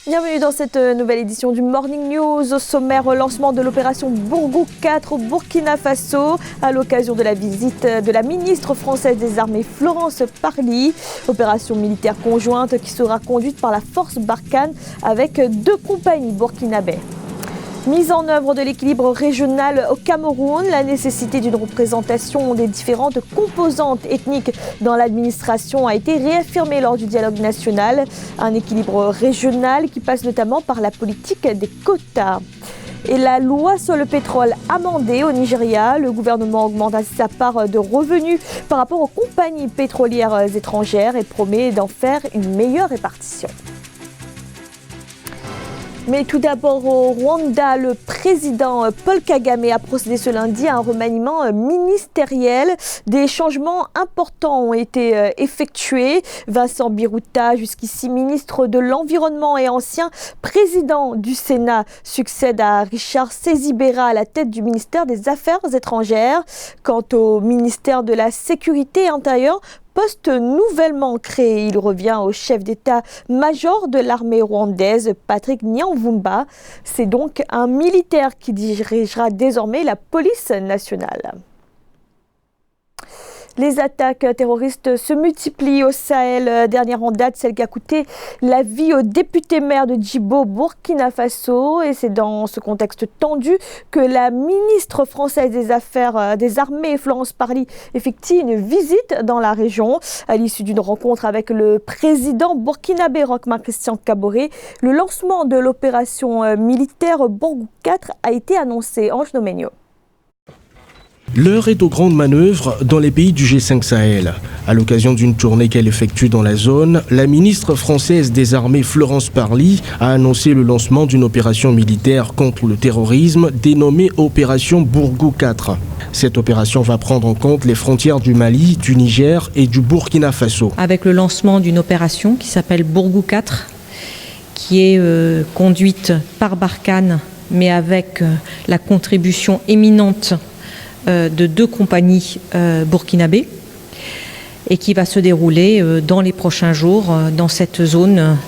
Bienvenue dans cette nouvelle édition du Morning News. Au sommaire, lancement de l'opération Bourgou 4 au Burkina Faso à l'occasion de la visite de la ministre française des Armées Florence Parly. Opération militaire conjointe qui sera conduite par la force Barkhane avec 2 compagnies burkinabées. Mise en œuvre de l'équilibre régional au Cameroun, la nécessité d'une représentation des différentes composantes ethniques dans l'administration a été réaffirmée lors du dialogue national. Un équilibre régional qui passe notamment par la politique des quotas. Et la loi sur le pétrole amendée au Nigeria, le gouvernement augmente sa part de revenus par rapport aux compagnies pétrolières étrangères et promet d'en faire une meilleure répartition. Mais tout d'abord au Rwanda, le président Paul Kagame a procédé ce lundi à un remaniement ministériel. Des changements importants ont été effectués. Vincent Biruta, jusqu'ici ministre de l'Environnement et ancien président du Sénat, succède à Richard Sezibera à la tête du ministère des Affaires étrangères. Quant au ministère de la Sécurité intérieure, poste nouvellement créé, il revient au chef d'état-major de l'armée rwandaise, Patrick Nyamvumba. C'est donc un militaire qui dirigera désormais la police nationale. Les attaques terroristes se multiplient au Sahel. Dernière en date, celle qui a coûté la vie au député maire de Djibo, Burkina Faso. Et c'est dans ce contexte tendu que la ministre française des Affaires des Armées, Florence Parly, effectue une visite dans la région. À l'issue d'une rencontre avec le président burkinabé Roch-Marc Christian Kaboré, le lancement de l'opération militaire Bourgou 4 a été annoncé. Ange Nomenio. L'heure est aux grandes manœuvres dans les pays du G5 Sahel. À l'occasion d'une tournée qu'elle effectue dans la zone, la ministre française des Armées Florence Parly a annoncé le lancement d'une opération militaire contre le terrorisme dénommée Opération Bourgou 4. Cette opération va prendre en compte les frontières du Mali, du Niger et du Burkina Faso. Avec le lancement d'une opération qui s'appelle Bourgou 4, qui est conduite par Barkhane, mais avec la contribution éminente de 2 compagnies burkinabées et qui va se dérouler dans les prochains jours dans cette zone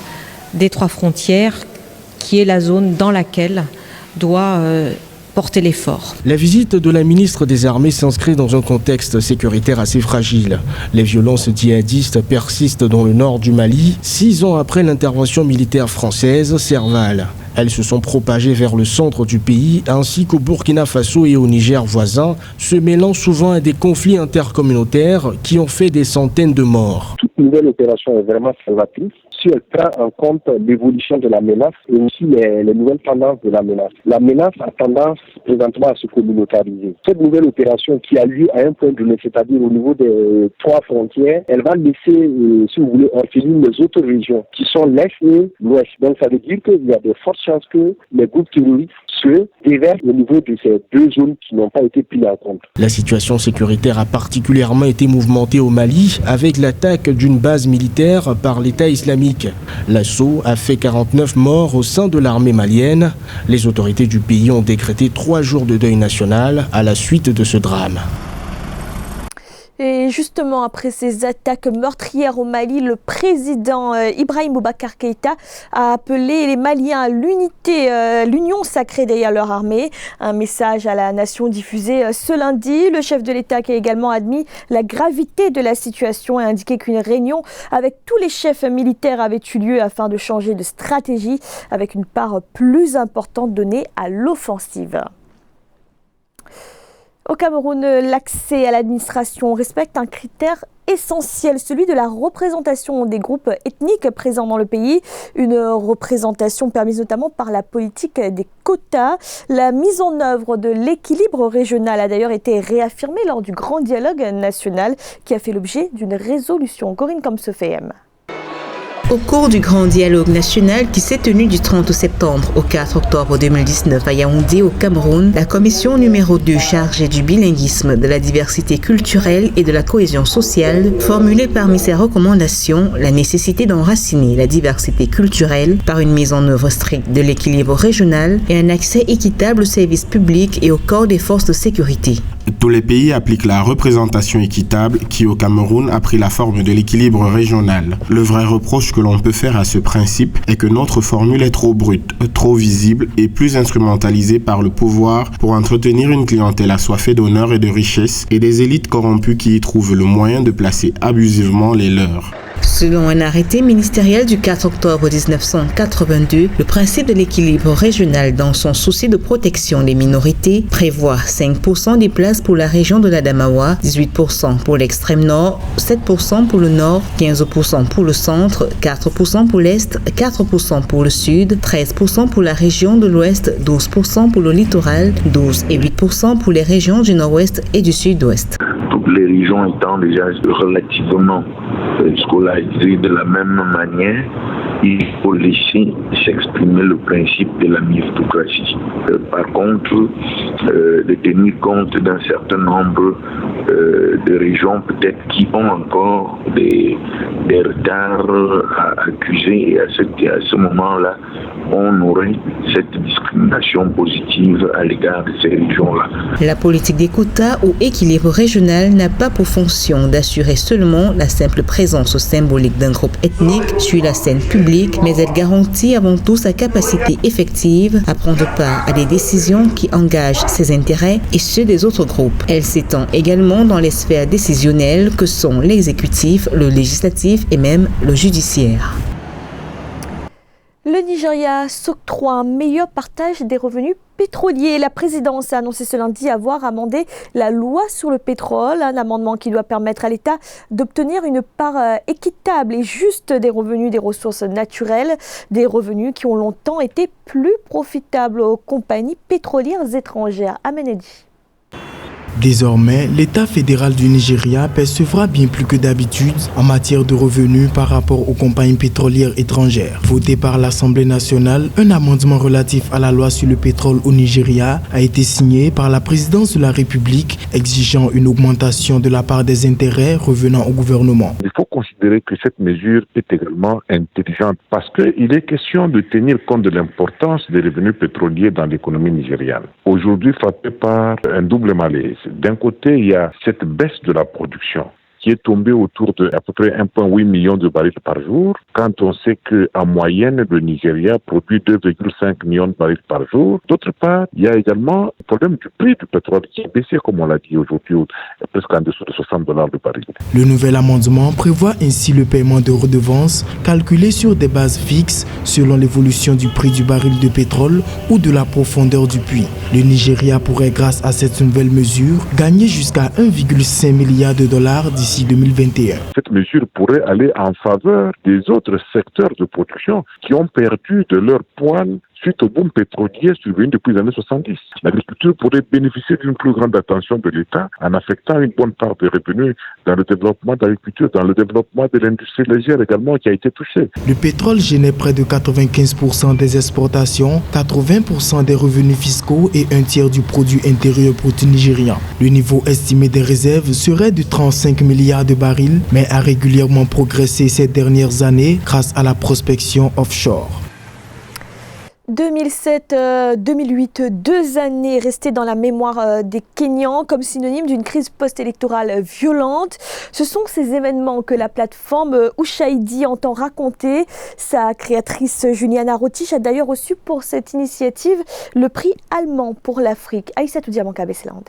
des 3 frontières qui est la zone dans laquelle doit porter l'effort. La visite de la ministre des Armées s'inscrit dans un contexte sécuritaire assez fragile. Les violences djihadistes persistent dans le nord du Mali, 6 ans après l'intervention militaire française Serval. Elles se sont propagées vers le centre du pays ainsi qu'au Burkina Faso et au Niger voisin, se mêlant souvent à des conflits intercommunautaires qui ont fait des centaines de morts. Toute nouvelle opération est vraiment salvatrice si elle prend en compte l'évolution de la menace et aussi les nouvelles tendances de la menace. La menace a tendance présentement à se communautariser. Cette nouvelle opération qui a lieu à un point donné, c'est-à-dire au niveau des 3 frontières, elle va laisser, si vous voulez, orphelines les autres régions qui sont l'Est et l'Ouest. Donc ça veut dire qu'il y a de fortes chances que les groupes terroristes se déversent au niveau de ces 2 zones qui n'ont pas été prises en compte. La situation sécuritaire a particulièrement été mouvementée au Mali avec l'attaque d'une base militaire par l'État islamique. L'assaut a fait 49 morts au sein de l'armée malienne. Les autorités du pays ont décrété 3 jours de deuil national à la suite de ce drame. Et justement, après ces attaques meurtrières au Mali, le président Ibrahim Boubacar Keïta a appelé les Maliens à l'unité, l'union sacrée derrière leur armée. Un message à la nation diffusé ce lundi. Le chef de l'État qui a également admis la gravité de la situation et indiqué qu'une réunion avec tous les chefs militaires avait eu lieu afin de changer de stratégie avec une part plus importante donnée à l'offensive. Au Cameroun, l'accès à l'administration respecte un critère essentiel, celui de la représentation des groupes ethniques présents dans le pays. Une représentation permise notamment par la politique des quotas. La mise en œuvre de l'équilibre régional a d'ailleurs été réaffirmée lors du grand dialogue national qui a fait l'objet d'une résolution. Corinne Kamsefehem. Au cours du grand dialogue national qui s'est tenu du 30 septembre au 4 octobre 2019 à Yaoundé au Cameroun, la commission numéro 2 chargée du bilinguisme, de la diversité culturelle et de la cohésion sociale formulait parmi ses recommandations la nécessité d'enraciner la diversité culturelle par une mise en œuvre stricte de l'équilibre régional et un accès équitable aux services publics et au corps des forces de sécurité. Tous les pays appliquent la représentation équitable qui, au Cameroun, a pris la forme de l'équilibre régional. Le vrai reproche que l'on peut faire à ce principe est que notre formule est trop brute, trop visible et plus instrumentalisée par le pouvoir pour entretenir une clientèle assoiffée d'honneur et de richesse et des élites corrompues qui y trouvent le moyen de placer abusivement les leurs. Selon un arrêté ministériel du 4 octobre 1982, le principe de l'équilibre régional dans son souci de protection des minorités prévoit 5% des places pour la région de l'Adamawa, 18% pour l'extrême nord, 7% pour le nord, 15% pour le centre, 4% pour l'est, 4% pour le sud, 13% pour la région de l'ouest, 12% pour le littoral, 12 et 8% pour les régions du nord-ouest et du sud-ouest. Toutes les régions étant déjà relativement scolarisées de la même manière, il faut laisser s'exprimer le principe de la méritocratie. Par contre, de tenir compte d'un certain nombre de régions peut-être qui ont encore des retards à accuser et à ce moment-là, on aurait cette discrimination positive à l'égard de ces régions-là. La politique des quotas ou équilibre régional n'a pas pour fonction d'assurer seulement la simple présence symbolique d'un groupe ethnique sur la scène publique, mais elle garantit avant tout sa capacité effective à prendre part à des décisions qui engagent ses intérêts et ceux des autres groupes. Elle s'étend également dans les sphères décisionnelles que sont l'exécutif, le législatif et même le judiciaire. Le Nigeria s'octroie un meilleur partage des revenus pétroliers. La présidence a annoncé ce lundi avoir amendé la loi sur le pétrole, un amendement qui doit permettre à l'État d'obtenir une part équitable et juste des revenus des ressources naturelles, des revenus qui ont longtemps été plus profitables aux compagnies pétrolières étrangères. Amenedi. Désormais, l'État fédéral du Nigeria percevra bien plus que d'habitude en matière de revenus par rapport aux compagnies pétrolières étrangères. Voté par l'Assemblée nationale, un amendement relatif à la loi sur le pétrole au Nigeria a été signé par la présidence de la République, exigeant une augmentation de la part des intérêts revenant au gouvernement. Il faut considérer que cette mesure est également intelligente parce qu'il est question de tenir compte de l'importance des revenus pétroliers dans l'économie nigériane. Aujourd'hui, frappé par un double malaise. D'un côté, il y a cette baisse de la production qui est tombée autour de à peu près 1,8 million de barils par jour, quand on sait qu'en moyenne, le Nigeria produit 2,5 millions de barils par jour. D'autre part, il y a également le problème du prix du pétrole qui a baissé, comme on l'a dit aujourd'hui, presque en dessous de $60 le baril. Le nouvel amendement prévoit ainsi le paiement de redevances calculées sur des bases fixes selon l'évolution du prix du baril de pétrole ou de la profondeur du puits. Le Nigeria pourrait, grâce à cette nouvelle mesure, gagner jusqu'à 1,5 milliard de dollars d'ici 2021. Cette mesure pourrait aller en faveur des autres secteurs de production qui ont perdu de leur poids suite au boom pétrolier survenu depuis les années 70. L'agriculture pourrait bénéficier d'une plus grande attention de l'État en affectant une bonne part des revenus dans le développement de l'agriculture, dans le développement de l'industrie légère également qui a été touchée. Le pétrole génère près de 95% des exportations, 80% des revenus fiscaux et un tiers du produit intérieur brut nigérian. Le niveau estimé des réserves serait de 35 milliards de barils, mais a régulièrement progressé ces dernières années grâce à la prospection offshore. 2007-2008, 2 années restées dans la mémoire des Kenyans comme synonyme d'une crise post-électorale violente. Ce sont ces événements que la plateforme Ushahidi entend raconter. Sa créatrice Juliana Rotich a d'ailleurs reçu pour cette initiative le prix allemand pour l'Afrique. Aïssatou Diamanka-Besland.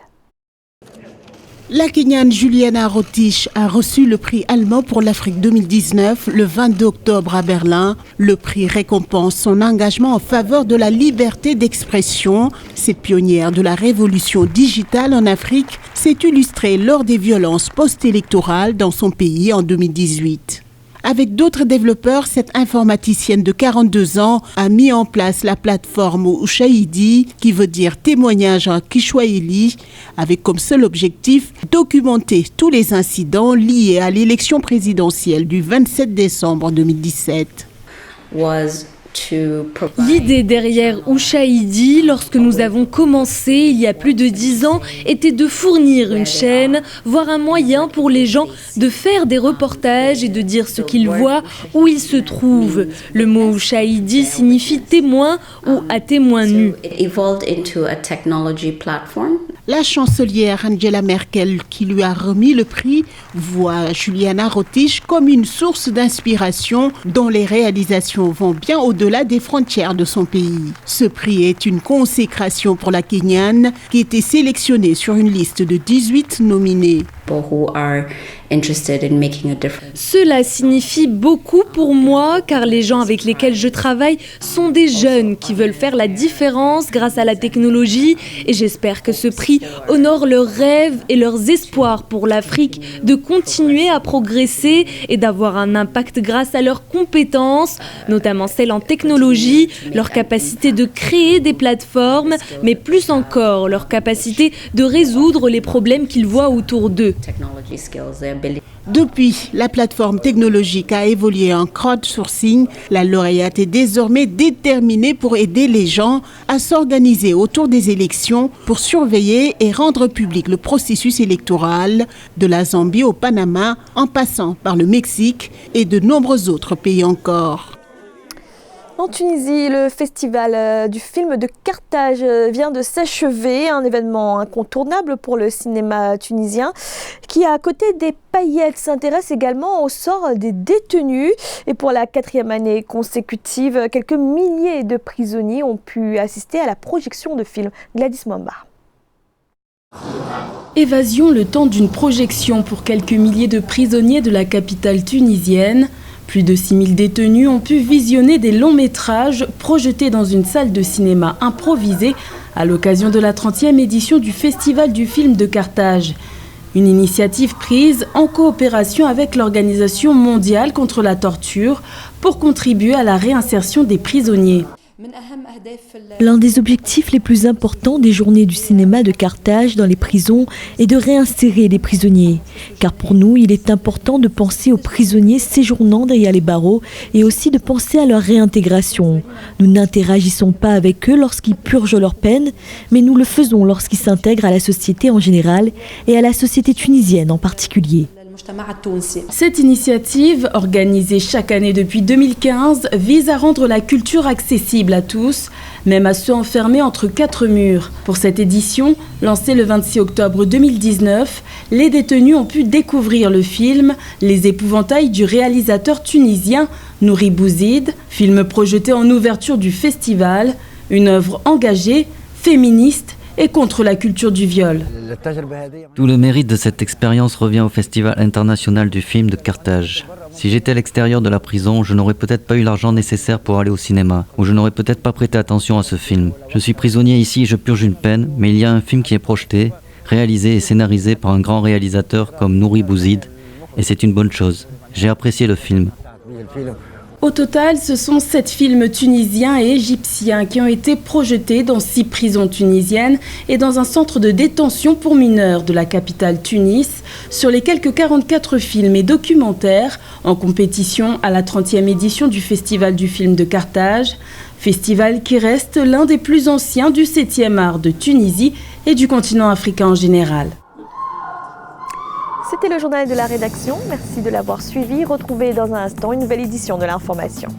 La Kenyane Juliana Rotich a reçu le prix allemand pour l'Afrique 2019 le 22 octobre à Berlin. Le prix récompense son engagement en faveur de la liberté d'expression. Cette pionnière de la révolution digitale en Afrique s'est illustrée lors des violences post-électorales dans son pays en 2018. Avec d'autres développeurs, cette informaticienne de 42 ans a mis en place la plateforme Ushahidi, qui veut dire témoignage en Kiswahili, avec comme seul objectif documenter tous les incidents liés à l'élection présidentielle du 27 décembre 2017. L'idée derrière Ushahidi, lorsque nous avons commencé il y a plus de 10 ans, était de fournir une chaîne, voire un moyen pour les gens de faire des reportages et de dire ce qu'ils voient, où ils se trouvent. Le mot Ushahidi signifie témoin ou à témoin nu. La chancelière Angela Merkel, qui lui a remis le prix, voit Juliana Rotich comme une source d'inspiration dont les réalisations vont bien au-delà des frontières de son pays. Ce prix est une consécration pour la Kenyane qui était sélectionnée sur une liste de 18 nominés. Cela signifie beaucoup pour moi car les gens avec lesquels je travaille sont des jeunes qui veulent faire la différence grâce à la technologie et j'espère que ce prix honore leurs rêves et leurs espoirs pour l'Afrique de continuer à progresser et d'avoir un impact grâce à leurs compétences, notamment celles en technologie, leur capacité de créer des plateformes, mais plus encore leur capacité de résoudre les problèmes qu'ils voient autour d'eux. Depuis, la plateforme technologique a évolué en crowdsourcing. La lauréate est désormais déterminée pour aider les gens à s'organiser autour des élections pour surveiller et rendre public le processus électoral de la Zambie au Panama en passant par le Mexique et de nombreux autres pays encore. En Tunisie, le festival du film de Carthage vient de s'achever, un événement incontournable pour le cinéma tunisien qui, à côté des paillettes, s'intéresse également au sort des détenus. Et pour la 4e année consécutive, quelques milliers de prisonniers ont pu assister à la projection de films. Gladys Mwamba. Évasion le temps d'une projection pour quelques milliers de prisonniers de la capitale tunisienne. Plus de 6000 détenus ont pu visionner des longs métrages projetés dans une salle de cinéma improvisée à l'occasion de la 30e édition du Festival du film de Carthage. Une initiative prise en coopération avec l'Organisation mondiale contre la torture pour contribuer à la réinsertion des prisonniers. L'un des objectifs les plus importants des journées du cinéma de Carthage dans les prisons est de réinsérer les prisonniers. Car pour nous, il est important de penser aux prisonniers séjournant derrière les barreaux et aussi de penser à leur réintégration. Nous n'interagissons pas avec eux lorsqu'ils purgent leur peine, mais nous le faisons lorsqu'ils s'intègrent à la société en général et à la société tunisienne en particulier. Cette initiative, organisée chaque année depuis 2015, vise à rendre la culture accessible à tous, même à ceux enfermés entre 4 murs. Pour cette édition, lancée le 26 octobre 2019, les détenus ont pu découvrir le film « Les épouvantails du réalisateur tunisien Nouri Bouzid », film projeté en ouverture du festival, une œuvre engagée, féministe et contre la culture du viol. Tout le mérite de cette expérience revient au Festival international du film de Carthage. Si j'étais à l'extérieur de la prison, je n'aurais peut-être pas eu l'argent nécessaire pour aller au cinéma, ou je n'aurais peut-être pas prêté attention à ce film. Je suis prisonnier ici et je purge une peine, mais il y a un film qui est projeté, réalisé et scénarisé par un grand réalisateur comme Nouri Bouzid, et c'est une bonne chose. J'ai apprécié le film. Au total, ce sont 7 films tunisiens et égyptiens qui ont été projetés dans 6 prisons tunisiennes et dans un centre de détention pour mineurs de la capitale Tunis, sur les quelques 44 films et documentaires en compétition à la 30e édition du Festival du film de Carthage, festival qui reste l'un des plus anciens du 7e art de Tunisie et du continent africain en général. C'était le journal de la rédaction. Merci de l'avoir suivi. Retrouvez dans un instant une nouvelle édition de l'information.